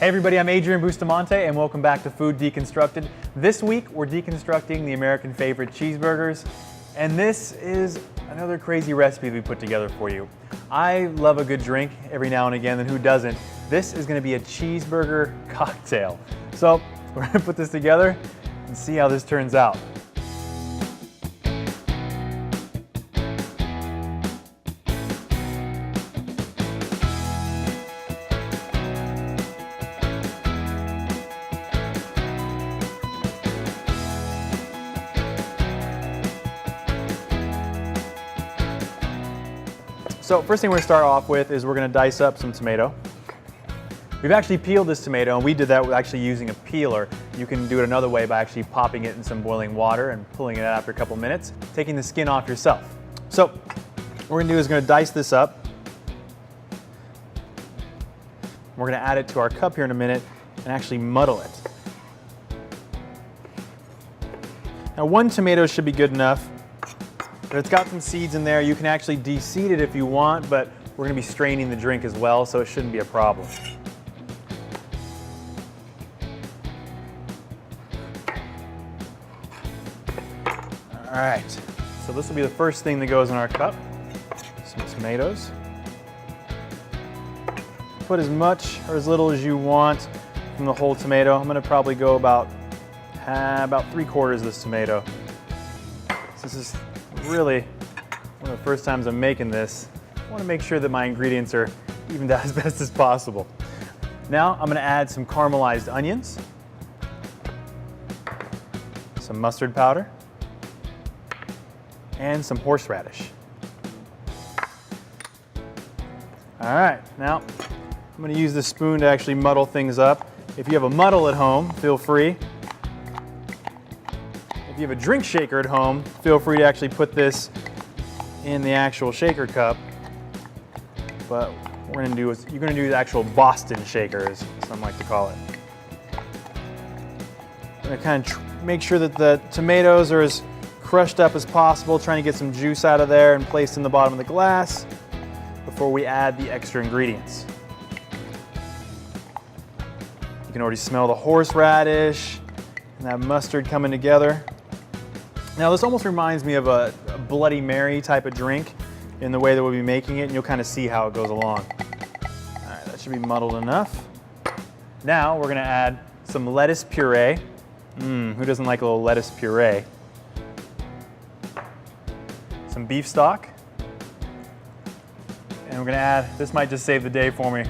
Hey everybody, I'm Adrian Bustamante and welcome back to Food Deconstructed. This week we're deconstructing the American favorite cheeseburgers, and this is another crazy recipe we put together for you. I love a good drink every now and again, and who doesn't? This is going to be a cheeseburger cocktail. So we're going to put this together and see how this turns out. So first thing we're going to start off with is we're going to dice up some tomato. We've actually peeled this tomato, and we did that with actually using a peeler. You can do it another way by actually popping it in some boiling water and pulling it out after a couple minutes, taking the skin off yourself. So what we're going to do is we're going to dice this up. We're going to add it to our cup here in a minute and actually muddle it. Now one tomato should be good enough. If it's got some seeds in there, you can actually de-seed it if you want, but we're going to be straining the drink as well, so it shouldn't be a problem. All right, so this will be the first thing that goes in our cup. Some tomatoes. Put as much or as little as you want from the whole tomato. I'm going to probably go about 3/4 of this tomato. This is really one of the first times I'm making this. I want to make sure that my ingredients are evened out as best as possible. Now I'm going to add some caramelized onions, some mustard powder, and some horseradish. All right, now I'm going to use this spoon to actually muddle things up. If you have a muddle at home, feel free. If you have a drink shaker at home, feel free to actually put this in the actual shaker cup. But what we're going to do is, you're going to do the actual Boston shaker, as some like to call it. I'm going to kind of make sure that the tomatoes are as crushed up as possible, trying to get some juice out of there and placed in the bottom of the glass before we add the extra ingredients. You can already smell the horseradish and that mustard coming together. Now this almost reminds me of a Bloody Mary type of drink in the way that we'll be making it, and you'll kind of see how it goes along. All right, that should be muddled enough. Now we're going to add some lettuce puree. Who doesn't like a little lettuce puree? Some beef stock. And we're going to add, this might just save the day for me,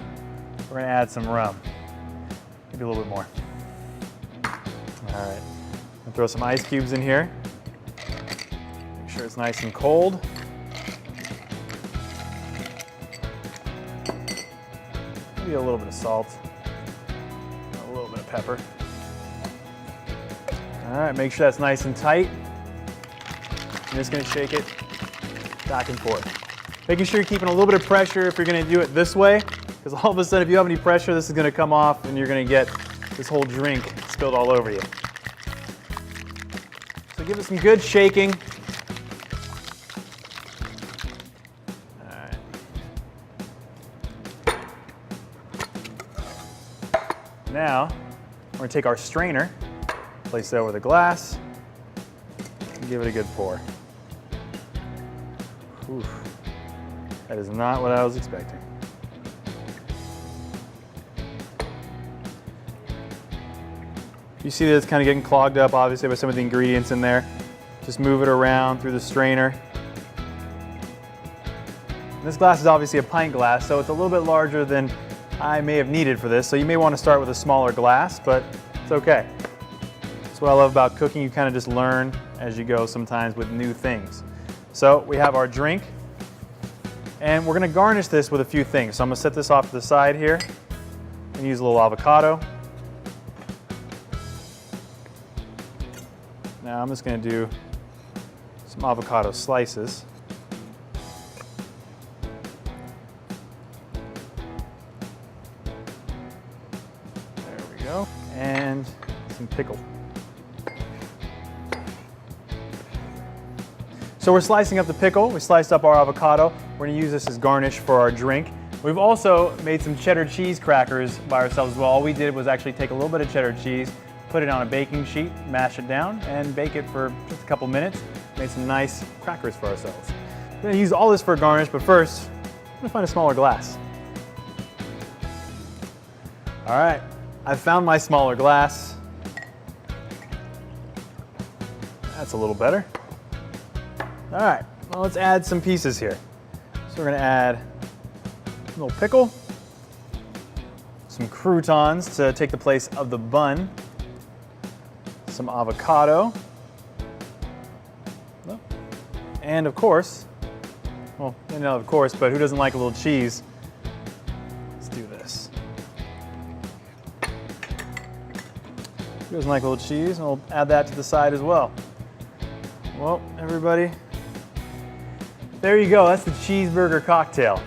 we're going to add some rum. Maybe a little bit more. All right, I'll throw some ice cubes in here. Make sure it's nice and cold. Maybe a little bit of salt, a little bit of pepper. All right, make sure that's nice and tight. I'm just going to shake it back and forth. Making sure you're keeping a little bit of pressure if you're going to do it this way, because all of a sudden if you have any pressure, this is going to come off and you're going to get this whole drink spilled all over you. So give it some good shaking. Now, we're going to take our strainer, place it over the glass, and give it a good pour. Oof. That is not what I was expecting. You see that it's kind of getting clogged up, obviously, by some of the ingredients in there. Just move it around through the strainer. This glass is obviously a pint glass, so it's a little bit larger than I may have needed for this, so you may want to start with a smaller glass, but it's okay. That's what I love about cooking. You kind of just learn as you go sometimes with new things. So we have our drink, and we're going to garnish this with a few things. So I'm going to set this off to the side here and use a little avocado. Now I'm just going to do some avocado slices. And some pickle. So we're slicing up the pickle. We sliced up our avocado. We're going to use this as garnish for our drink. We've also made some cheddar cheese crackers by ourselves as well. All we did was actually take a little bit of cheddar cheese, put it on a baking sheet, mash it down, and bake it for just a couple minutes. Made some nice crackers for ourselves. We're gonna use all this for a garnish, but first, I'm gonna find a smaller glass. All right, I've found my smaller glass. That's a little better. All right, well, let's add some pieces here. So we're gonna add a little pickle, some croutons to take the place of the bun, some avocado, and of course, well, maybe not of course, but who doesn't like a little cheese? Let's do this. Who doesn't like a little cheese? And we'll add that to the side as well. Well, everybody, there you go. That's the cheeseburger cocktail.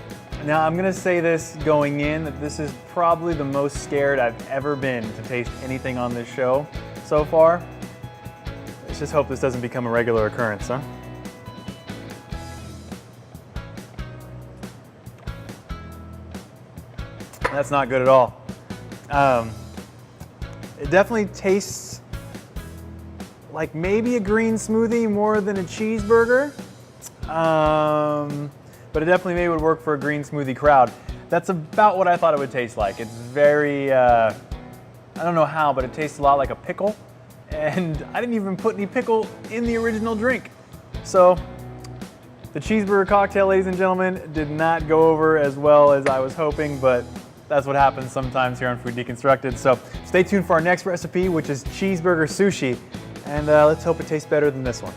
Now, I'm gonna say this going in, that this is probably the most scared I've ever been to taste anything on this show so far. Let's just hope this doesn't become a regular occurrence, huh? That's not good at all. It definitely tastes like maybe a green smoothie more than a cheeseburger. But it definitely maybe would work for a green smoothie crowd. That's about what I thought it would taste like. It's very, I don't know how, but it tastes a lot like a pickle. And I didn't even put any pickle in the original drink. So the cheeseburger cocktail, ladies and gentlemen, did not go over as well as I was hoping, but that's what happens sometimes here on Food Deconstructed. So stay tuned for our next recipe, which is cheeseburger sushi. And let's hope it tastes better than this one.